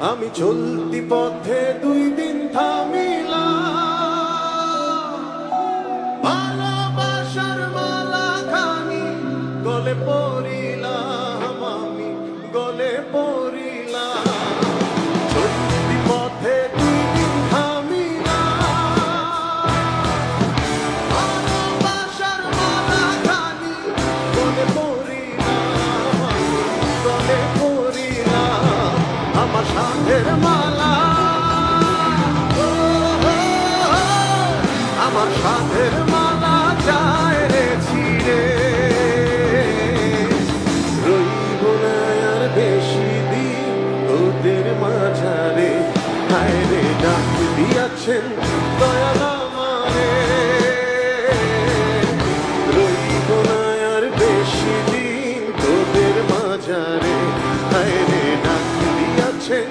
আমি চলতি পথে দুই দিন থামিলাম, ভালোবাসার মালা খানি গলে পড়িলাম, আমি গলে পড়িলাম। চলতি পথে দুই দিন থামিলাম, ভালোবাসার মালা খানি গলে পড়িলাম, আমি গলে পড়িলাম। আমার সাথের মালা, আমার সাথের মালা যায় রে ছিঁড়ে, রইব না আর বেশি দিন ওদের মাঝারে। হায় রে ডাক দিয়াছেন দয়াল আমারে, রইব না আর বেশি দিন তোদের মাঝারে। হায় রে ডাক দিয়াছেন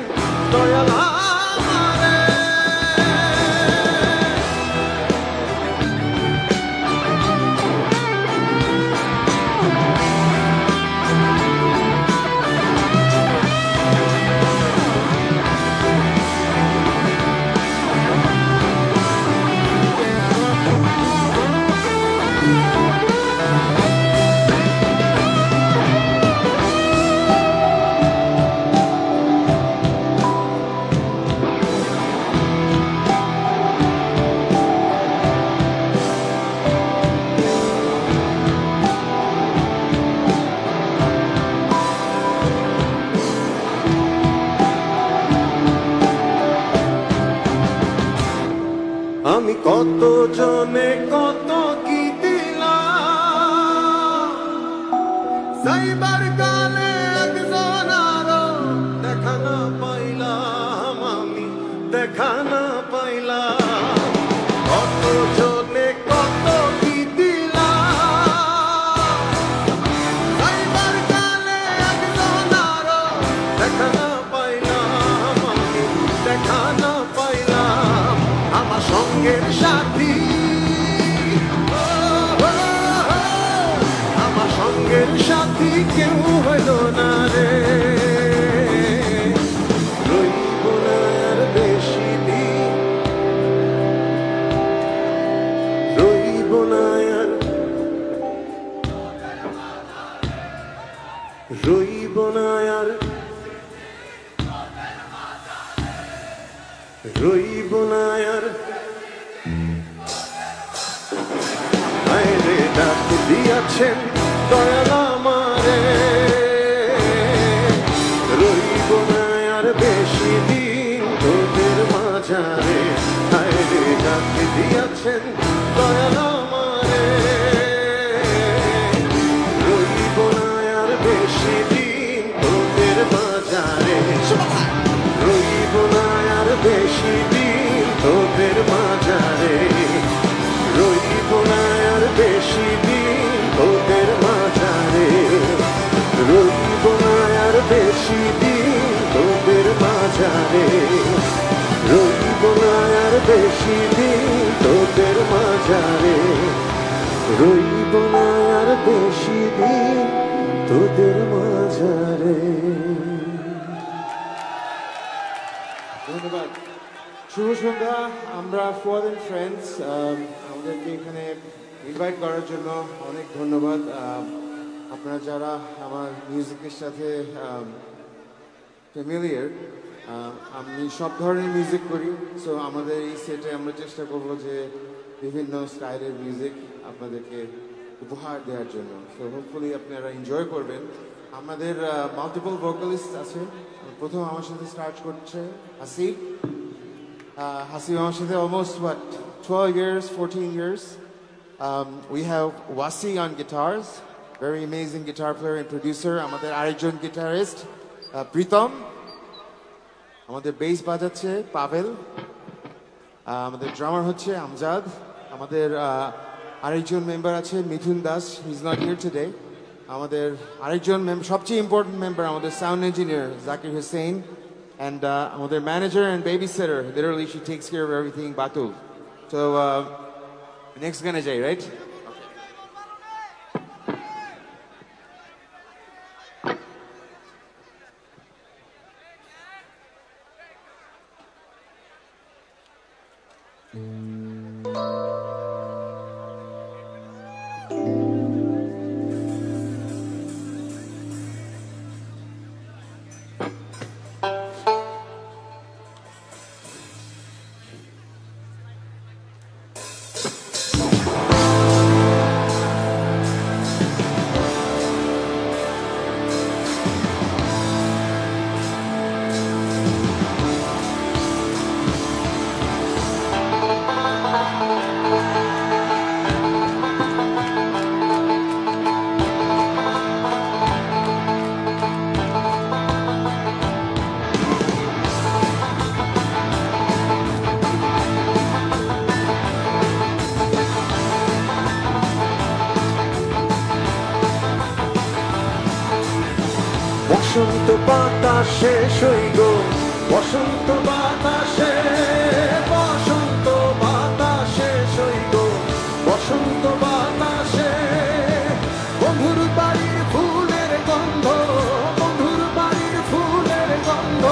দয়াল আমারে। আমি কত জনে কত কি দিলাম, যাইবার কালে একজন আরো দেখা না পাইলাম, আমি দেখা না পাইলাম। কত জনে কত কি দিলাম, যাইবার কালে একজন আরো দেখা না পাইলাম, আমি দেখা না পাইলাম। আমার সঙ্গের সাথী, আমার সঙ্গের সাথী কেউ হইল না রে, রইব না আর বেশি দিন আইরে ডাক দিয়াছেন দয়াল আমারে, রইব না আর বেশি দিন তোদের মাঝারে। আইরে ডাক দিয়াছেন দয়াল আমারে, রইব না আর বেশি দিন তোদের মাঝারে। রইব না আর বেশি দিন তোদের মাঝারে, রইব না আর বেশি দিন তোদের মাঝারে, রইব না আর বেশি দিন তোদের মাঝারে, রইব না আর বেশি দিন তোদের মাঝারে, রইব না আর বেশি দিন তোদের মাঝারে। ধন্যবাদ। শুভ সন্ধ্যা। আমরা ফুয়াদ এন্ড ফ্রেন্ডস, আমাদেরকে এখানে ইনভাইট করার জন্য অনেক ধন্যবাদ। আপনারা যারা আমার মিউজিকের সাথে ফ্যামিলিয়ার, আমি সব ধরনের মিউজিক করি, সো আমাদের এই সেটে আমরা চেষ্টা করব যে বিভিন্ন স্টাইলের মিউজিক আপনাদেরকে উপহার দেওয়ার জন্য। সো হোপফুলি আপনারা এনজয় করবেন। আমাদের মাল্টিপল ভোকালিস্ট আছে। প্রথম আমার সাথে স্টার্ট করছে হাসিব। Hasib আমার সাথে almost 12 years, 14 years. We have Wasi on guitars, very amazing guitar player and producer. আমাদের আরেকজন গিটারিস্ট প্রীতম। আমাদের বেস বাজাচ্ছে পাভেল। আমাদের ড্রামার হচ্ছে আমজাদ। আমাদের আরেকজন মেম্বার আছে Mithun Das, he is not here today. আমাদের আরেকজন সবচেয়ে ইম্পর্টেন্ট মেম্বার আমাদের sound engineer Zakir Hossain. And আমাদের manager and babysitter, literally she takes care of everything, Batul. So next gonna Jay, right? বসন্ত বাতাসে সইগ, বসন্ত বাতাসে, বসন্ত বাতাসে সইগ, বসন্ত বাতাসে। বন্ধুর বাড়ির ফুলের গন্ধ, বন্ধুর বাড়ির ফুলের গন্ধ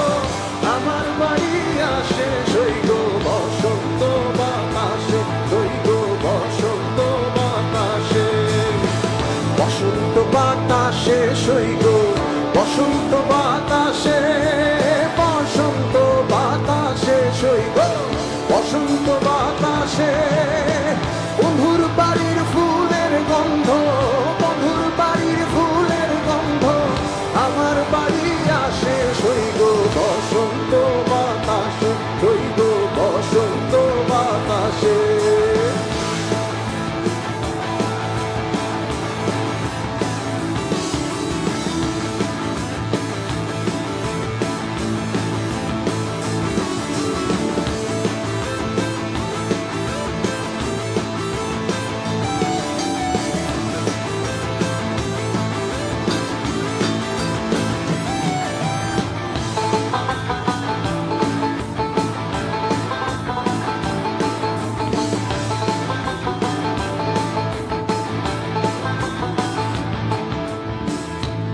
আমার বাড়ি আসে সইগ, বসন্ত বাতাসে সইগ, বসন্ত বাতাসে। বসন্ত বাতাসে সইগ, বসন্ত বাতাসে, বসন্ত বাতাসে সইগ, বসন্ত বাতাসে। বন্ধুর বাড়ির ফুলের গন্ধ, বন্ধুর বাড়ির ফুলের গন্ধ আমার বাড়ি আসে সইগ, বসন্ত বাতাসে সইগ, বসন্ত বাতাসে।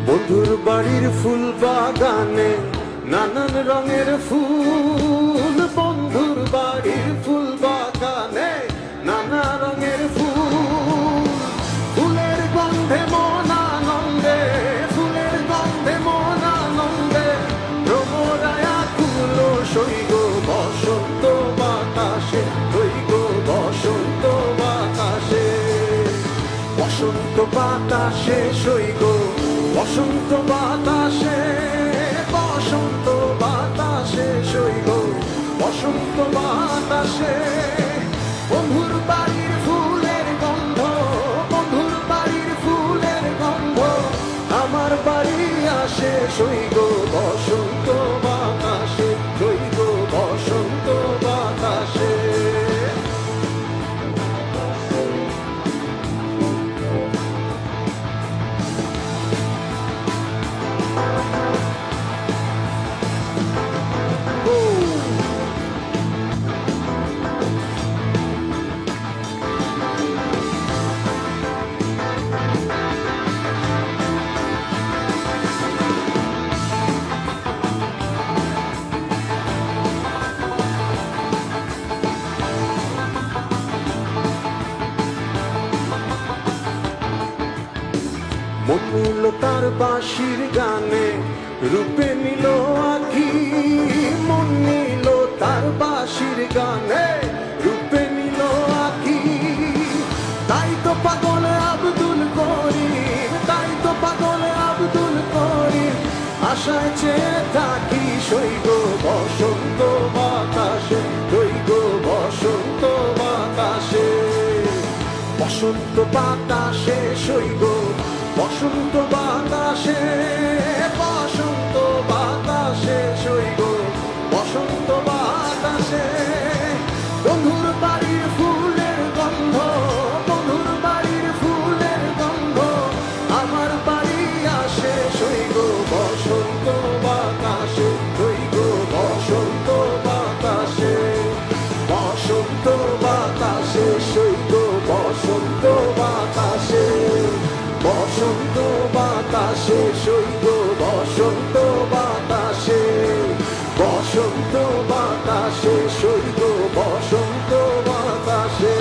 বন্ধুর বাড়ির ফুল বাগানে নানান রঙের ফুল, বন্ধুর বাড়ির ফুল বাগানে নানা রঙের ফুল। ফুলের গন্ধে মন আনন্দে, ফুলের গন্ধে মন আনন্দে ভ্রমরায়া কুলো সইগ, বসন্ত বাতাসে সইগ, বাতাসে সইগ বসন্ত বাতাসে বসন্ত বাতাসে সইগ বসন্ত বাতাসে বন্ধুর বাড়ির ফুলের গন্ধ বন্ধুর বাড়ির ফুলের গন্ধ আমার বাড়ি আসে সইগ বসন্ত বাতাসে সইগ বসন্ত বাতাসে মন নিল তার বাঁশির গানে রূপে নিল আখি মন নিল তার বাঁশির গানে রূপে নিল আখি তাই তো পাগল আব্দুল করিম তাই তো পাগল আব্দুল করিম আশায় চেয়ে থাকি সইগ বসন্ত বাতাসে সইগ বসন্ত বাতাসে বসন্ত বাতাসে সইগ বসন্ত বাতাসে বসন্ত বাতাসে সইগ বসন্ত বাতাসে বন্ধুর বাড়ির ফুলের গন্ধ বন্ধুর বাড়ির ফুলের গন্ধ আমার বাড়ি আসে সইগ বসন্ত বাতাসে সইগ বসন্ত বাতাসে বসন্ত বাতাসে সইগ বসন্ত বাতাসে বসন্ত বাতাসে সইগ বসন্ত বাতাসে বসন্ত বাতাসে সইগ বসন্ত বাতাসে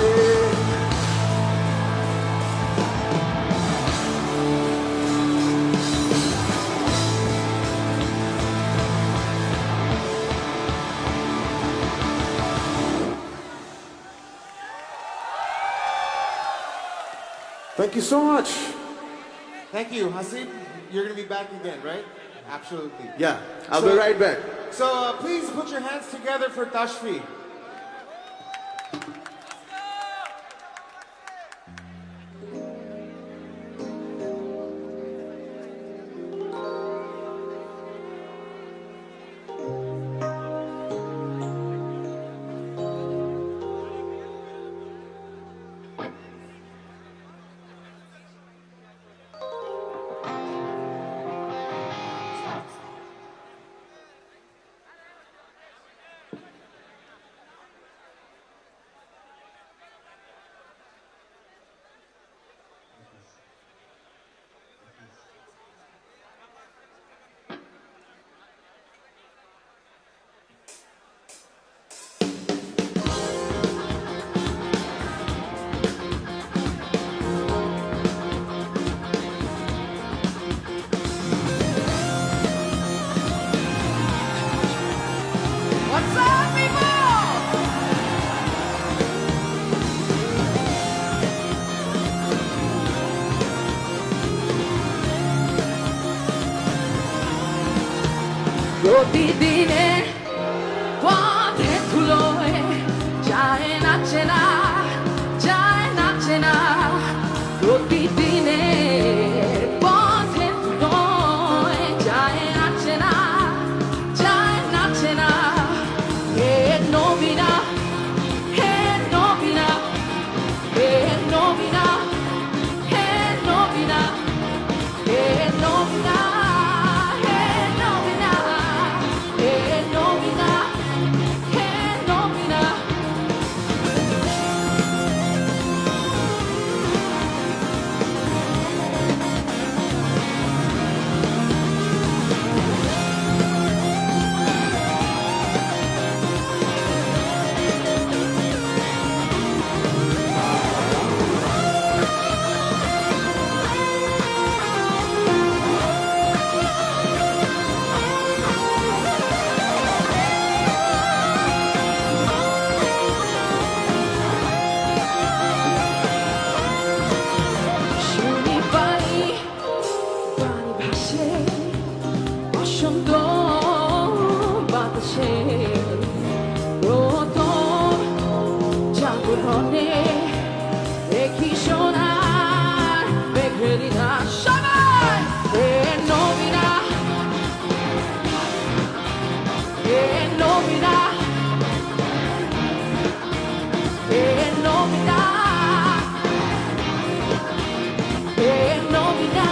Thank you so much. Thank you, Hasib. You're going to be back again, right? Absolutely. Yeah, I'll be right back. So please put your hands together for Tashfi. প্রতিদিনের পথে ধুলোয় যায় নাচে না যায় নাচে না প্রতিদিনের পথে ধুলোয় যায় নাচে না যায় নাচে না হে নবীনা হে নবীনা হে নবীনা হে নবীনা হে নবীনা হে জাগরণে দেখি সোনার মেঘের না সবাই এ নবীনা এ নবীনা এ নবীনা এ নবীনা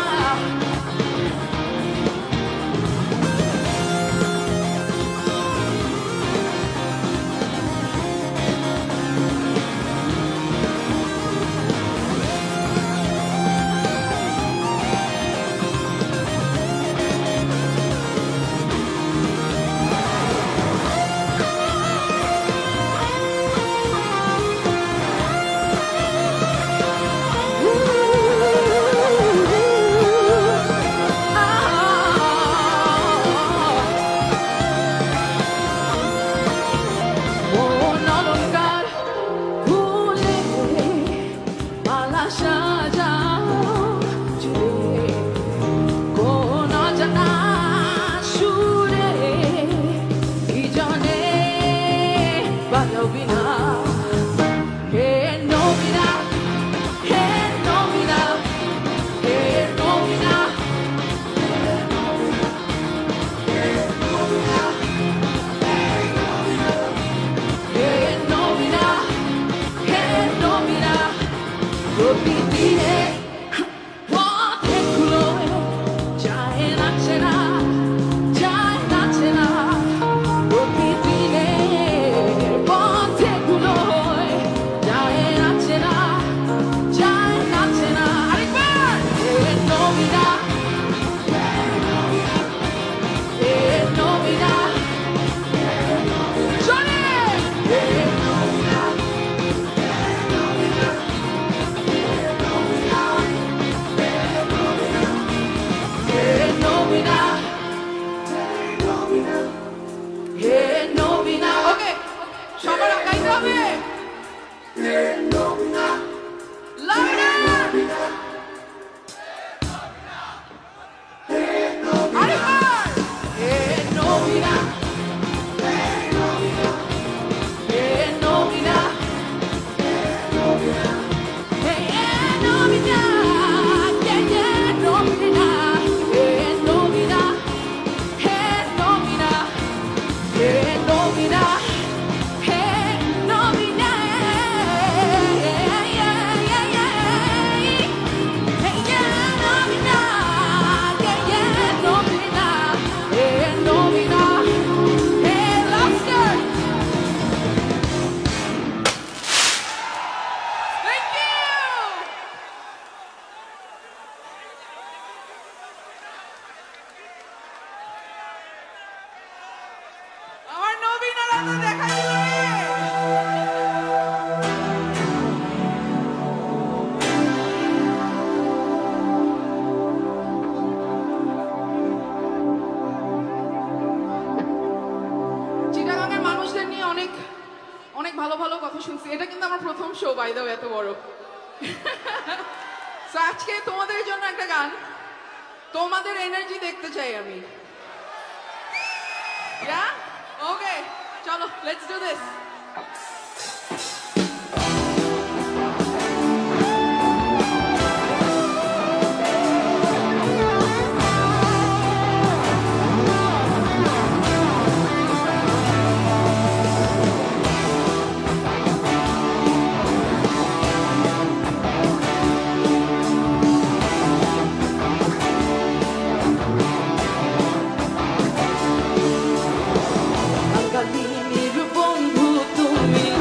ভালো ভালো কথা শুনছি। এটা কিন্তু আমার প্রথম শো, বাই দ্য ওয়ে, এত বড়। সো আজকে তোমাদের জন্য একটা গান, তোমাদের এনার্জি দেখতে চাই আমি। ইয়া ওকে, চলো লেটস ডু দিস। বন্ধু তুমি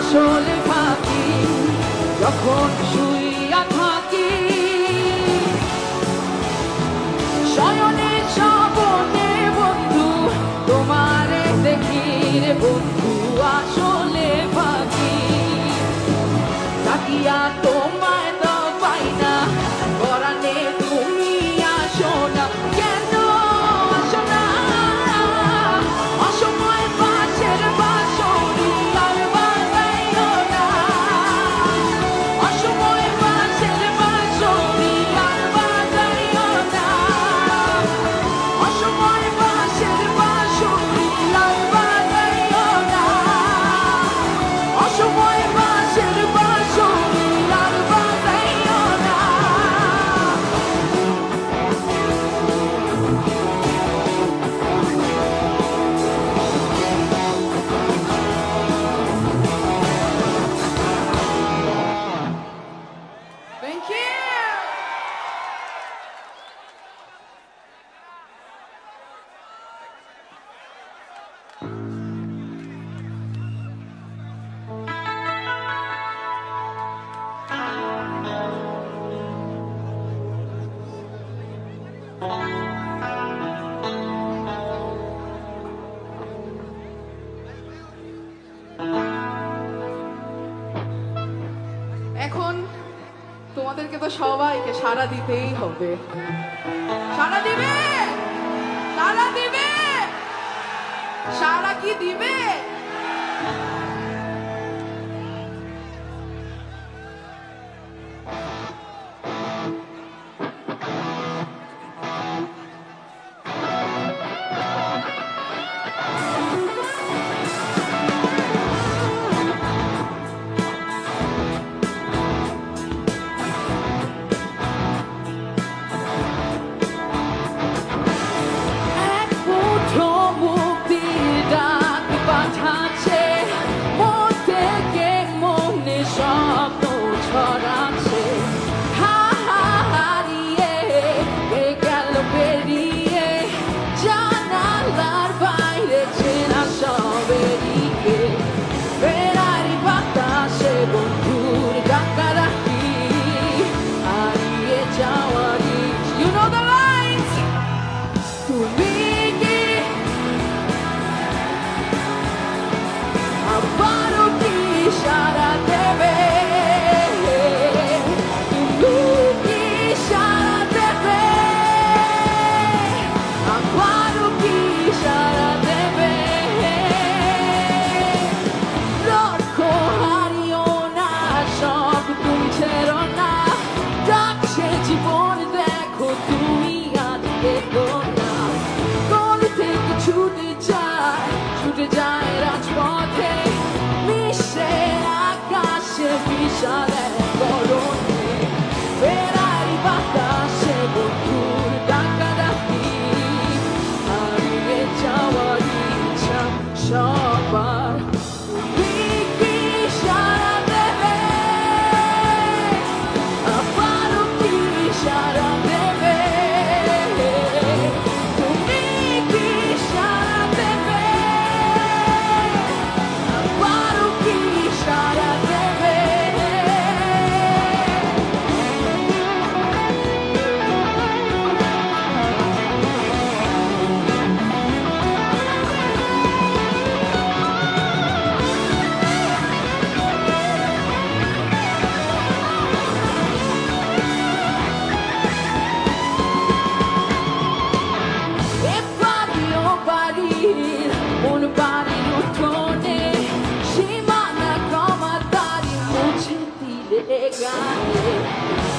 আসলে ফাঁকি যখন শুইয়া থাকি শয়নে স্বপনে বন্ধু তোমারে দেখি রে বন্ধু আসলে ফাঁকি তাকিয়া তোমায় দাও পাই না পরাণে তুমি আসো না কেন আসো না অসময় পাশের বাঁশরি আর বাজাইও না অসময় পাশের বাঁশরি আর বাজাইও না অসময় পাশের বাঁশরি আর বাজাইও না অসময় পাশের বাঁশরি আর বাজাইও না Thank you. এখন তোমাদেরকে তো সবাইকে সাড়া দিতেই হবে সাড়া দিবে সাড়া দিবে সাড়া কি দিবে এক মুঠো মুক্তির ডাক পাঠাচ্ছে মন থেকে মনে স্বপ্ন ছড়াচ্ছে হা হা হারিয়ে কে গেল পেরিয়ে জানালার বাইরে চেনা সবেরিকে ফেরারি বাতাসে বন্ধুর ডাকাডাকি হারিয়ে যাওয়ার You know the lines তুমি কি আবারও কি সাড়া দেবে তুমি কি সাড়া দেবে আবারও কি সাড়া দেবে লক্ষ্য হারিও না সব তুমি ছেড়ো না ডাকছে জীবন দেখো তুমি আজকে তো না কোন থেকে ছুটে যায় রাজপথে মিশে আকাশে বিশাল এক গরমে ফেরারি বাতাসে বন্ধুর ডাকাডাকি হারিয়ে যাওয়ার ইচ্ছা সবার তুমি কি সাড়া দেবে আবারও কি সাড়া দেবে তুমি কি সাড়া দেবে আবারও কি সাড়া দেবে এ বাড়িও বাড়ির মন বাড়ির উঠোনে সীমানা কমা তারি মুছে দিলে গানে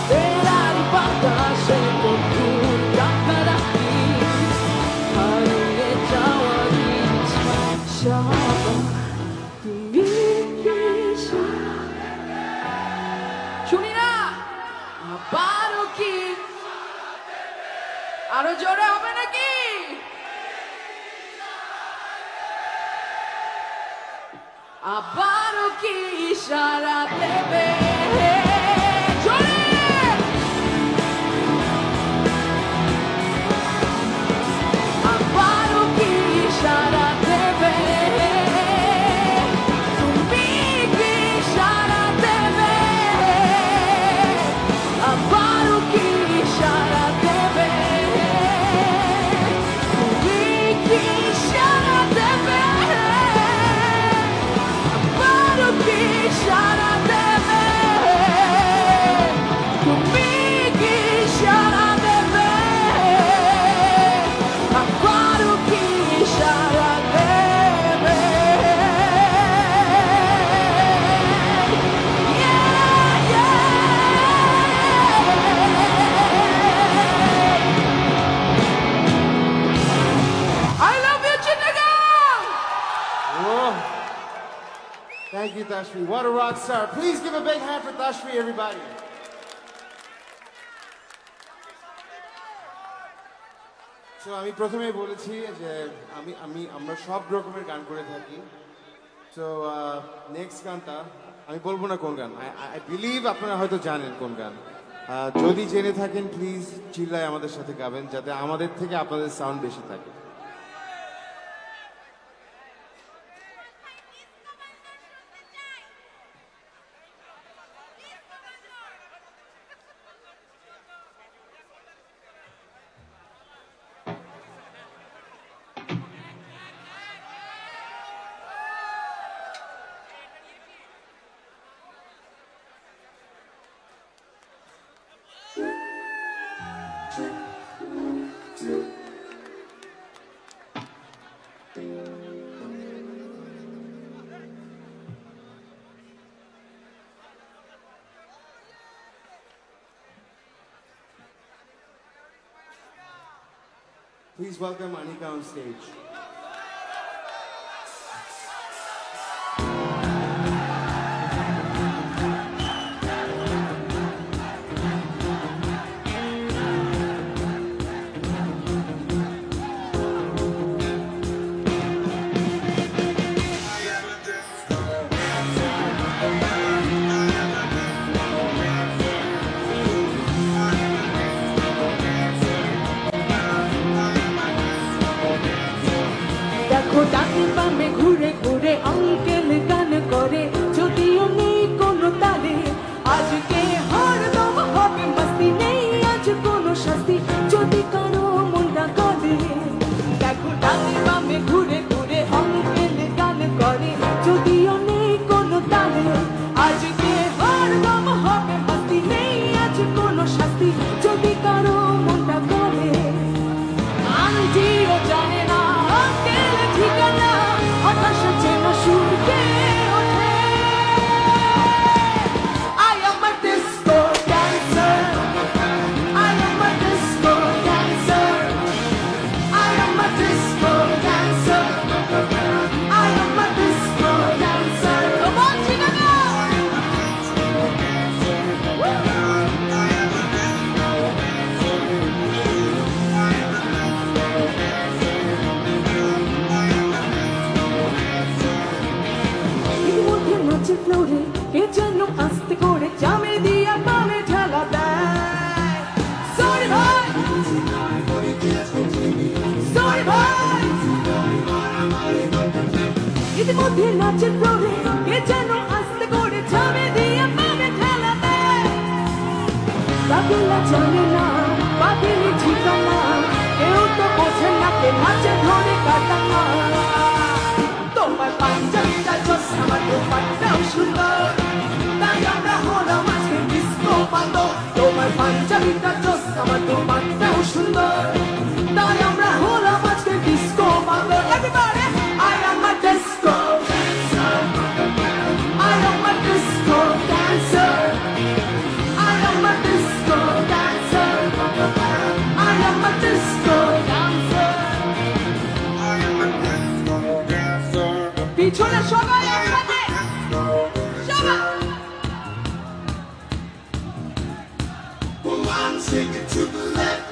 ফেরারি বাতাসে বন্ধুর ডাকাডাকি হারিয়ে যাওয়ার ইচ্ছা সবার তুমি কি শুনি না আবারও কি আরো জোরে হবে নাকি আবারও কি ইশারা দেবে জোরে আবারও কি ইশারা দেবে তুমি কি Thank you, Tashmi. What a rock star. Please give a big hand for Tashmi, everybody. So, আমি প্রথমেই বলেছি যে আমরা সব রকমের গান করে থাকি। So, next গানটা আমি বলবো না কোন গান। I believe আপনারা হয়তো জানেন কোন গান। যদি জেনে থাকেন প্লিজ চিল্লায় আমাদের সাথে গাবেন যাতে আমাদের থেকে আপনাদের সাউন্ড বেশি থাকে। Please welcome Anika on stage. ডাকে বামে ঘুরে ঘুরে অঙ্কেল গান করে যদিও নেই কোনো তালে আজকে হরদম হবে মস্তি নেই আজ কোনো শাস্তি যদি কারো মনটা কাঁদে দেখো ডাকে বামে ঘুরে ঘুরে অঙ্কেল গান করে যদিও নেই কোনো তালে আজকে হরদম হবে মস্তি নেই আজ কোনো শাস্তি যদি কারো মনটা কাঁদে আন্টিও জানে না ঠিকানা হঠাৎ যেন সুরকে ওঠে I am a disco dancer I am a disco dancer I am a disco dancer I am a disco dancer Come on, Chicana! নাচে ফ্লোরে কে যেন আস্তে করে জামে দিয়া পামে ঠেলা দেয় সরি ভাই সরি ভাই ইতিমধ্যে নাচের ফ্লোরে কে যেন আস্তে করে জামে দিয়া পামে ঠেলা দেয় কাকেলা জানে না পাগলি ঠিকানা কেউ তো বোঝে না কে নাচে ধরে কাটানা তোমার পাঞ্জাবিটা জোস আমার দোপাট্টাও সুন্দর তাই আমরা হলাম আজকে ডিস্কো বান্দর তোমার পাঞ্জাবিটা জোস আমার দোপাট্টাও সুন্দর তাই আমরা হলাম আজকে ডিস্কো বান্দর Everybody I am a disco dancer I am a disco dancer I am a disco dancer I am a disco dancer পিছনে সবাই একসাথে সবাই Well, I'm taking to the left,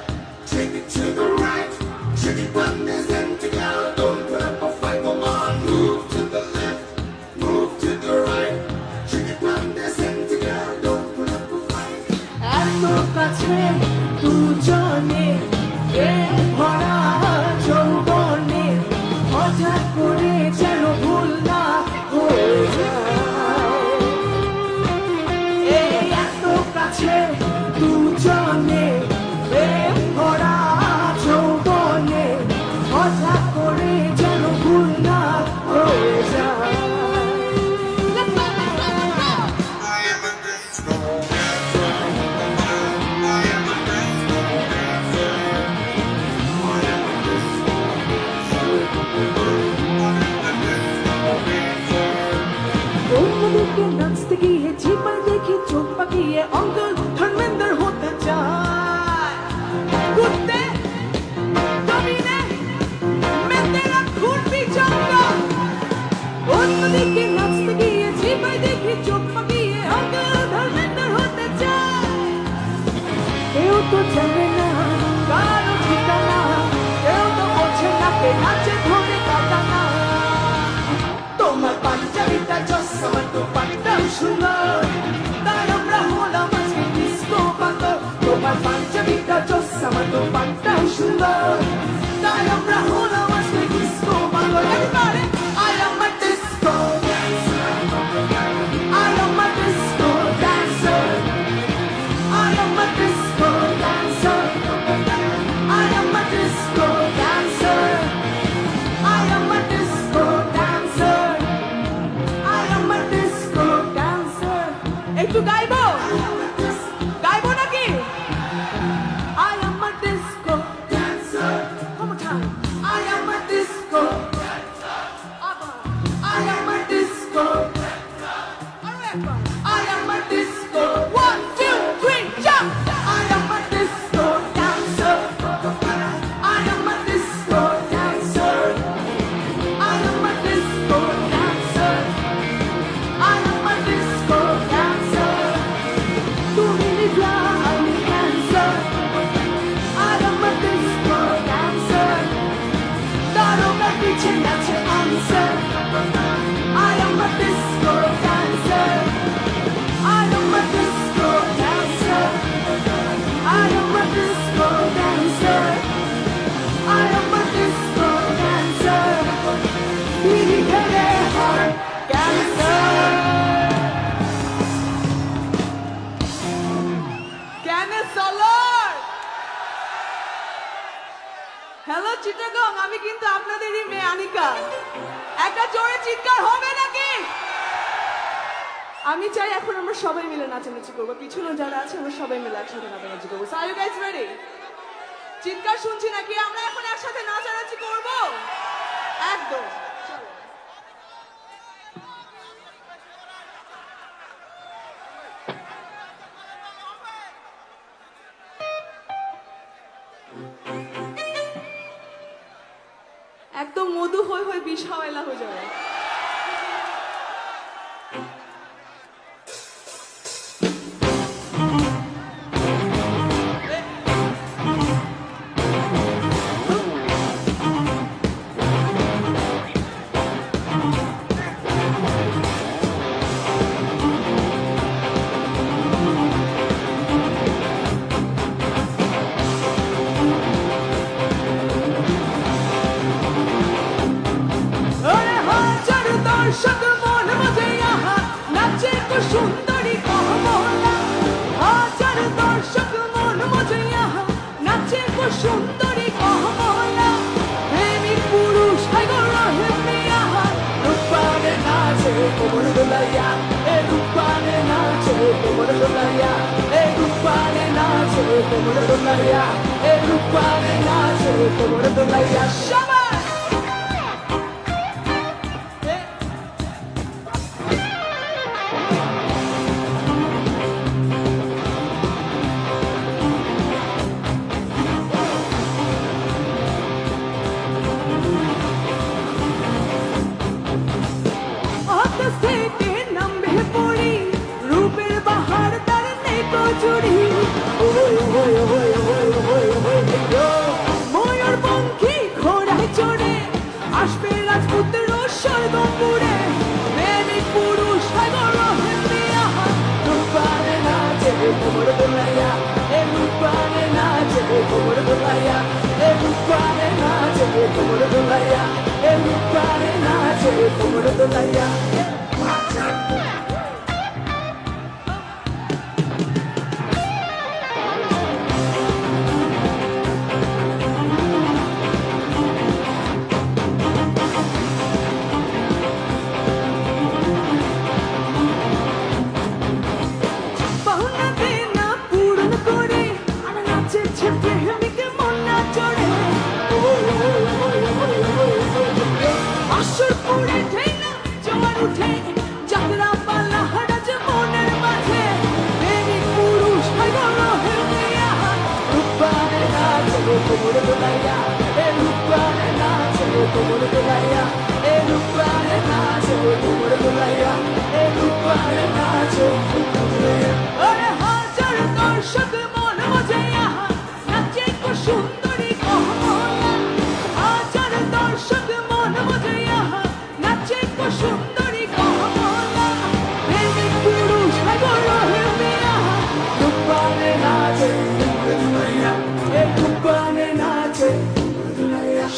take it to the right. Chicken bun is empty, girl. Don't put up a fight. Come on, move to the left, move to the right. Chicken bun is empty, girl. Don't put up a fight. এত কাছে দুজনে প্রেম ভরা যৌবনে হঠাৎ করে যেন ভুল না হয়ে হ্যালো চিটাগং, আমি কিন্তু আপনাদেরই মেয়ে আনিকা। একটা জোরে চিৎকার হবে নাকি? আমি চাই এখন আমরা সবাই মিলে নাচানাচি করবো, পিছনে যারা আছে আমরা সবাই মিলে একসাথে নাচানাচি করবো। So are you guys ready? চিৎকার শুনছি নাকি? আমরা এখন একসাথে নাচানাচি করবো একদম। চলো। একদম মধু হয়ে হয়ে বিষ হাওয়াইলা হয়ে যাবে। সুন্দরী কমলা হাজার দর্শক মন মজে আহা নাচে গো সুন্দরী কমলা প্রেমিক পুরুষ রহে আহা রূপানে নাচে কোমর দোলাইয়া এ রূপানে নাচে কোমর দোলাইয়া এ রূপানে নাচে কোমর দোলাইয়া এ রূপানে নাচে কোমর দোলাইয়া সবাই ময়ূর পঙ্খী ঘোড়ায় চড়ে আসবে রাজপুত্র স্বর্গপুরে প্রেমিক পুরুষ রূপানে নাচে কোমর দোলাইয়া এ রূপানে নাচে কোমর দোলাইয়া এ রূপানে নাচে কোমর দোলাইয়া এ রূপানে নাচে কোমর দোলাইয়া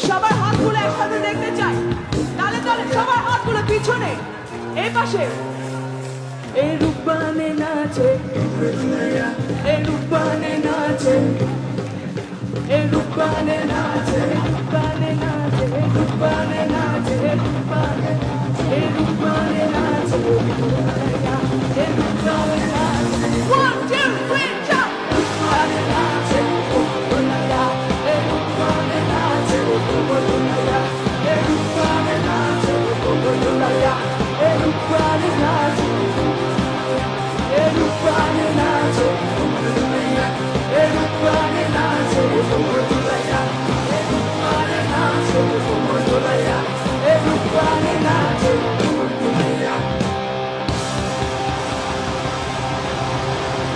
সবার হাতগুলো একসাথে দেখতে চাই। তালে তালে সবার হাতগুলো পিছনে এই পাশে। এই রূপানে নাচে এই রূপানে নাচে এই রূপানে নাচে রূপানে নাচে রূপানে নাচে রূপানে এই রূপানে নাচে এই রূপানে নাচে 1 2 3 jump রূপানে নাচে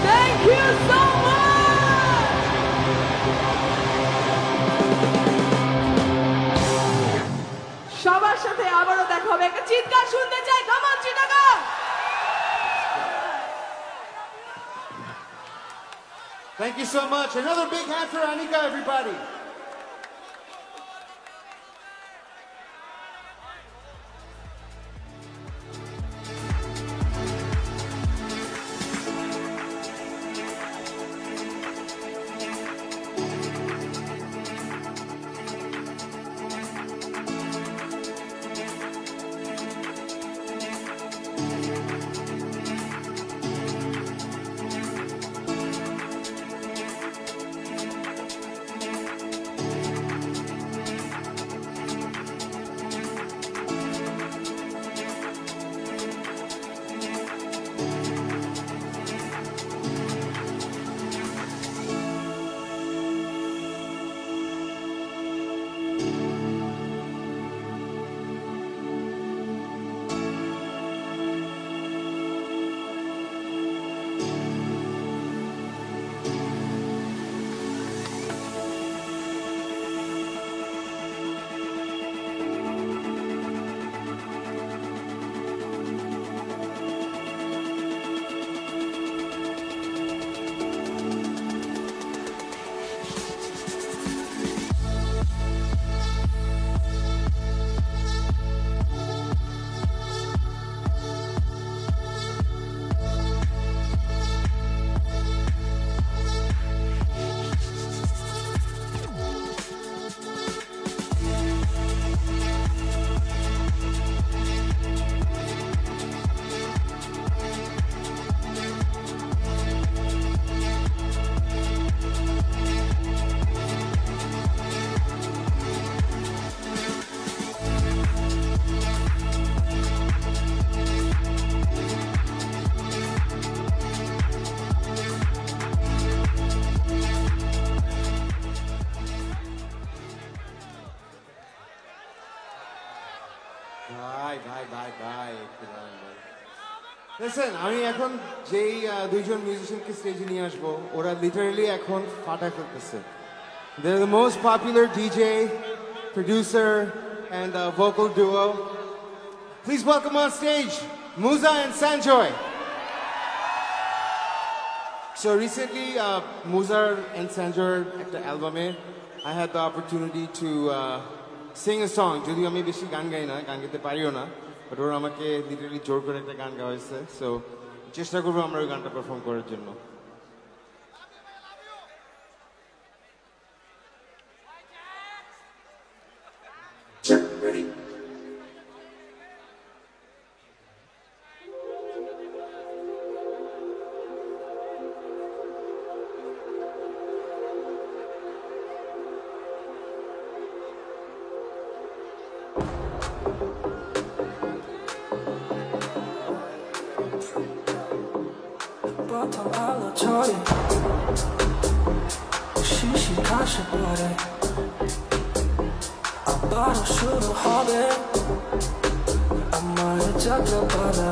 Thank you so much! সবার সাথে আবারও দেখা হবে। একটা চিৎকার শুনতে চাই। Come on, Chittagong! Thank you so much. Another big hand for Anika, everybody. ভাই ভাই ভাই Listen, আমি এখন যেই দুইজন মিউজিশিয়ানকে স্টেজে নিয়ে আসবো ওরা লিটারালি এখন ফাটা করতেছে They're the most popular DJ, producer, and vocal duo. Please welcome on stage Musa and Sanjoy. So recently, Musa and Sanjoy at the album, I had the opportunity to sing a song. যদিও আমি বেশি গান গাই না, গান গাইতে পারিও না, but ওরা আমাকে লিটারালি জোর করে একটা গান গাওয়াইছে. So চেষ্টা করবো আমরা ওই গানটা পারফর্ম করার জন্য. প্রথম আলো ছড়ে শিশির ঘাসে পড়ে আবারও শুরু হবে আমার যাত্রা পালা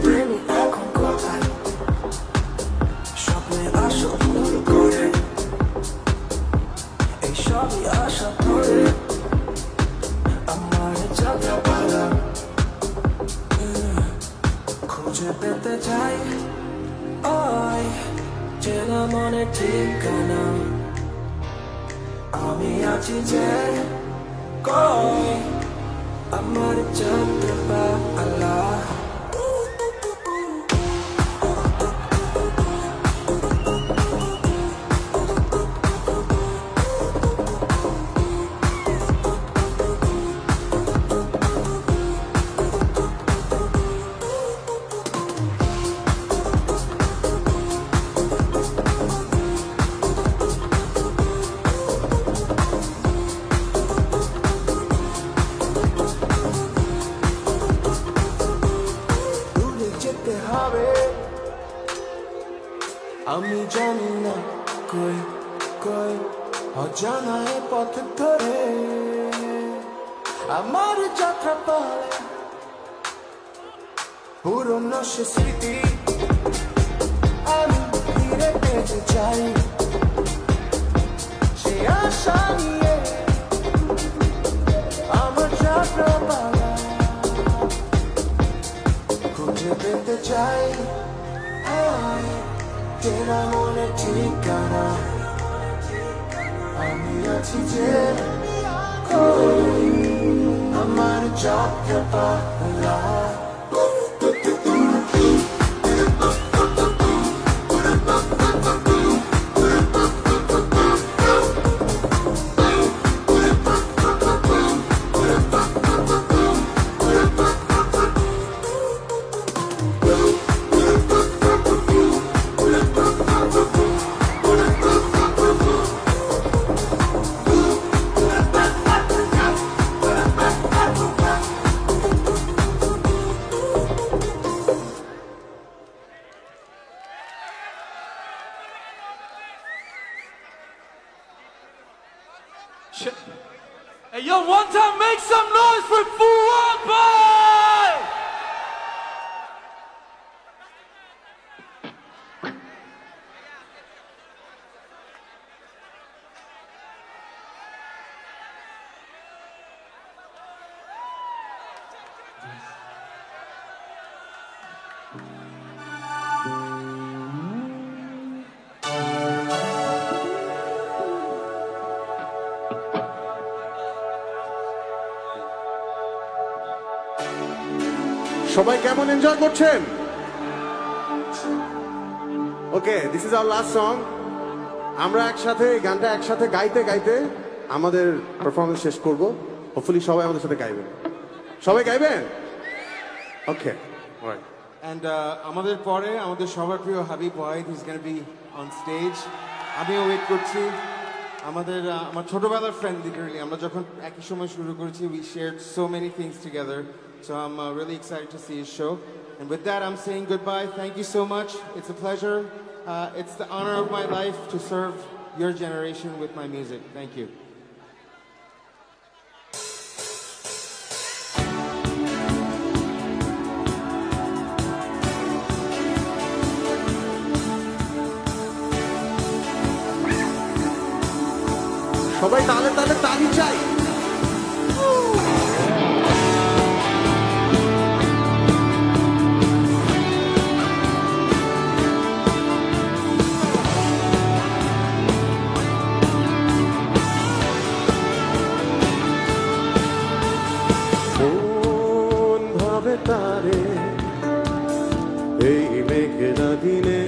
প্রেমী এখন কোথায় স্বপ্নে আসো ভুল করে এই সবই আশা ধরে আমার যাত্রা পালা খুঁজে পেতে চাই ওই চেনা মনে ঠিকানা আমি আছি যে কই আমার যাত্রা পালা আমি জানি না কই কই অজানা এ পথ ধরে আমার যাত্রা পালা পুরনো সে স্মৃতি আমি ফিরে পেতে চাই সে আশা নিয়ে আমার যাত্রা পালা খুঁজে পেতে চাই চেনা মনে ঠিকানা আমি আছি যে কই আমার যাত্রা পালা Hey, yo, one time make some noise for Fuad Boy! সবাই কেমন এনজয় করছেন? Okay, this is our last song. আমরা একসাথে এই গানটা একসাথে গাইতে গাইতে আমাদের পারফরমেন্স শেষ করব। হোপফুলি সবাই আমাদের সাথে গাইবেন। সবাই গাইবেন? ওকে, অলরাইট। And আমাদের পরে আমাদের সবার প্রিয় Habib Wahid is gonna be on stage. আমিও ওয়েট করছি। আমার ছোটবেলার ফ্রেন্ড লিটারালি আমরা যখন একই সময় শুরু করেছি we shared so many things together. So I'm really excited to see his show. And with that, I'm saying goodbye. Thank you so much. It's a pleasure. It's the honor of my life to serve your generation with my music. Thank you. সবাই তালে তালে তালি চাই। মন ভাবে তারে এই মেঘলা দিনে,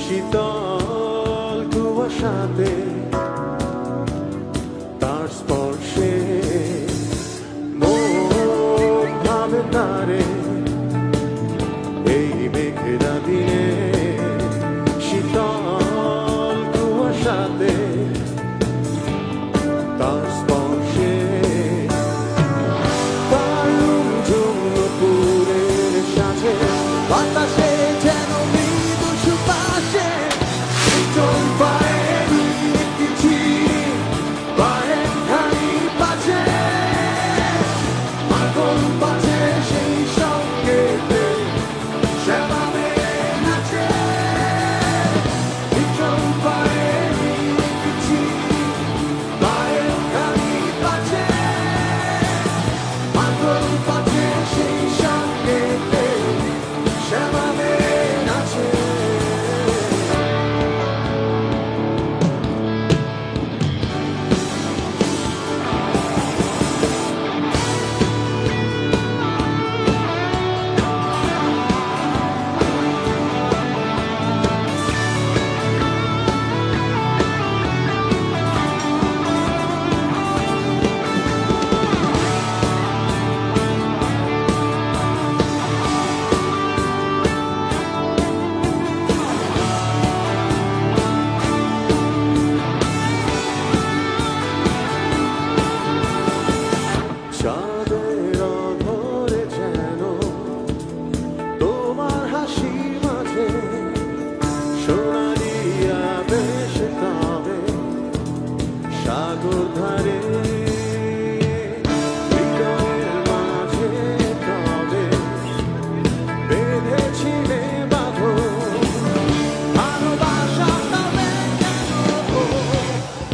শীতল কুয়াশাতে তার স্পর্শে মন ভাবে তারে এই মেঘলা দিনে, শীতল কুয়াশাতে তার স্পর্শে দারুণ জঙ্গপুরের সাথে বাতাসে যেন মৃদু সুবাসে চল পায়ে কিছু পায়ে খাই পাছে মাগল পাছে সেই সঙ্গেতে শ্যামাবে নাচে চল পায়ে কিছু পায়ে খাই পাছে মাগল পাছে সেই সঙ্গেতে শ্যামাবে নাচে। চাঁদের অধরে যেন তোমার হাসি মাঝে সোনালি আবেশ তবে সাগর ধারে হৃদয়ের মাঝে তবে বেঁধেছিলে বাঁধন ভালোবাসা তবে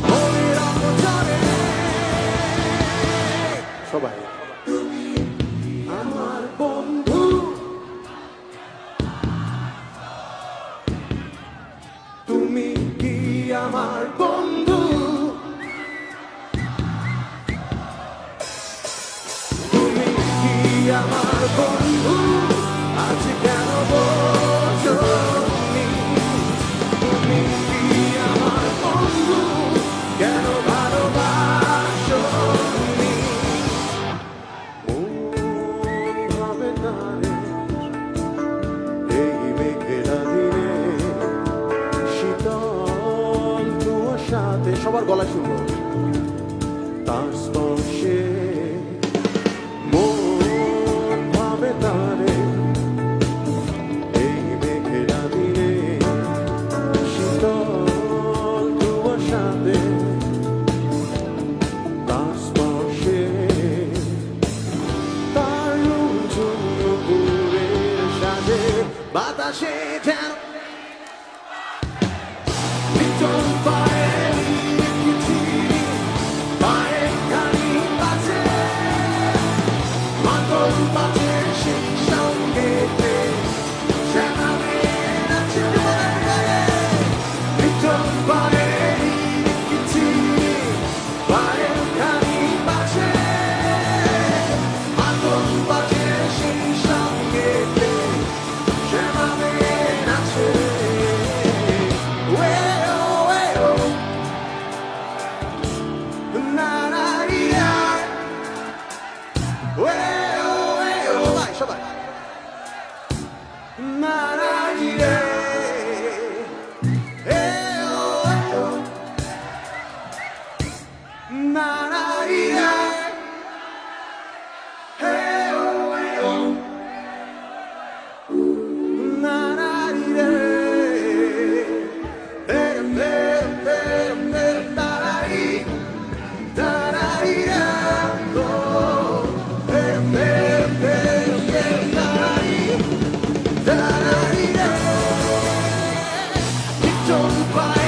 মনের অপচরে সবাই আমার বন্ধু তুমি কি আমার বন্ধু তুমি কি আমার বন্ধু আজ কেন বলছো তুমি কি আমার বন্ধু কেন ভালোবাসো মন ভাবে তারে এই মেঘলা দিনে, শীতল কুয়াশাতে সবার গলা শুনবো তার স্পর্শে মন ভাবে তারে এই মেঘলা দিনে, শীতল কুয়াশাতে তার স্পর্শে দারুণ জঙ্গপুরের সাথে বাতাসে যেন চল পায়ে কিছু পায়ে খালি পাছে মাগল পাছে সেই সঙ্গেতে শ্যামাবে নাচে চল পায়ে কিছু পায়ে খালি পাছে মাগল পাছে সেই সঙ্গেতে শ্যামাবে নাচে। Don't fight.